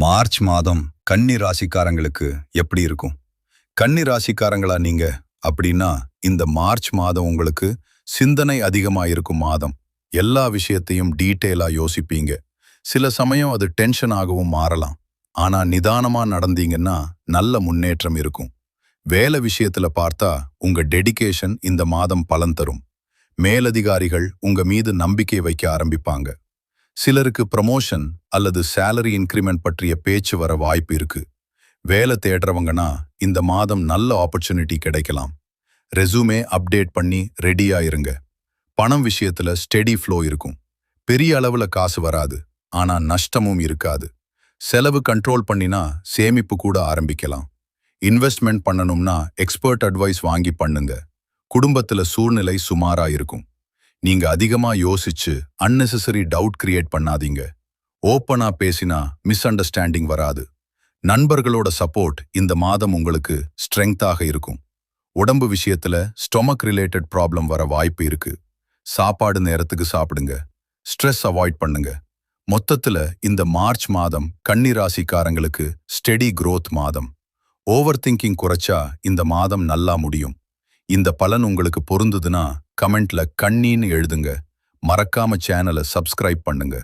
March மாதம் கன்னி ராசிக்காரங்களுக்கு எப்படி இருக்கும்? கன்னி ராசிக்காரங்களா நீங்க அப்படின்னா இந்த மார்ச் மாதம் உங்களுக்கு சிந்தனை அதிகமா இருக்கும் மாதம். எல்லா விஷயத்தையும் டீட்டெயிலா யோசிப்பீங்க. சில சமயம் அது டென்ஷன் ஆகவும் மாறலாம். ஆனா நிதானமா நடந்தீங்கன்னா நல்ல முன்னேற்றம் இருக்கும். வேலை விஷயத்துல பார்த்தா உங்க டெடிகேஷன் இந்த மாதம் பலன் தரும். மேலதிகாரிகள் உங்க மீது நம்பிக்கை வைக்க ஆரம்பிப்பாங்க. சிலருக்கு ப்ரமோஷன் அல்லது சேலரி இன்கிரிமெண்ட் பற்றிய பேச்சு வர வாய்ப்பு இருக்கு. வேலை தேடுறவங்கன்னா இந்த மாதம் நல்ல ஆப்பர்ச்சுனிட்டி கிடைக்கலாம். ரெசூமே அப்டேட் பண்ணி ரெடியா இருங்க. பணம் விஷயத்துல ஸ்டெடி ஃப்ளோ இருக்கும். பெரிய அளவுல காசு வராது, ஆனா நஷ்டமும் இருக்காது. செலவு கண்ட்ரோல் பண்ணினா சேமிப்பு கூட ஆரம்பிக்கலாம். இன்வெஸ்ட்மெண்ட் பண்ணணும்னா எக்ஸ்பர்ட் அட்வைஸ் வாங்கி பண்ணுங்க. குடும்பத்துல சூழ்நிலை சுமாரா இருக்கும். நீங்க அதிகமா யோசிச்சு அன்னெசரி டவுட் கிரியேட் பண்ணாதீங்க. ஓப்பனா பேசினா மிஸ் அண்டர்ஸ்டாண்டிங் வராது. நண்பர்களோட சப்போர்ட் இந்த மாதம் உங்களுக்கு ஸ்ட்ரெங்தாக இருக்கும். உடம்பு விஷயத்துல ஸ்டொமக் ரிலேட்டட் ப்ராப்ளம் வர வாய்ப்பு இருக்கு. சாப்பாடு நேரத்துக்கு சாப்பிடுங்க. ஸ்ட்ரெஸ் அவாய்ட் பண்ணுங்க. மொத்தத்துல இந்த மார்ச் மாதம் கன்னி ராசிக்காரங்களுக்கு ஸ்டெடி growth மாதம். ஓவர் திங்கிங் குறைச்சா இந்த மாதம் நல்லா முடியும். இந்த பலன் உங்களுக்கு பொருந்துதுன்னா கமெண்ட்ல கண்ணின்னு எழுதுங்க. மறக்காம சேனலை சப்ஸ்கிரைப் பண்ணுங்க.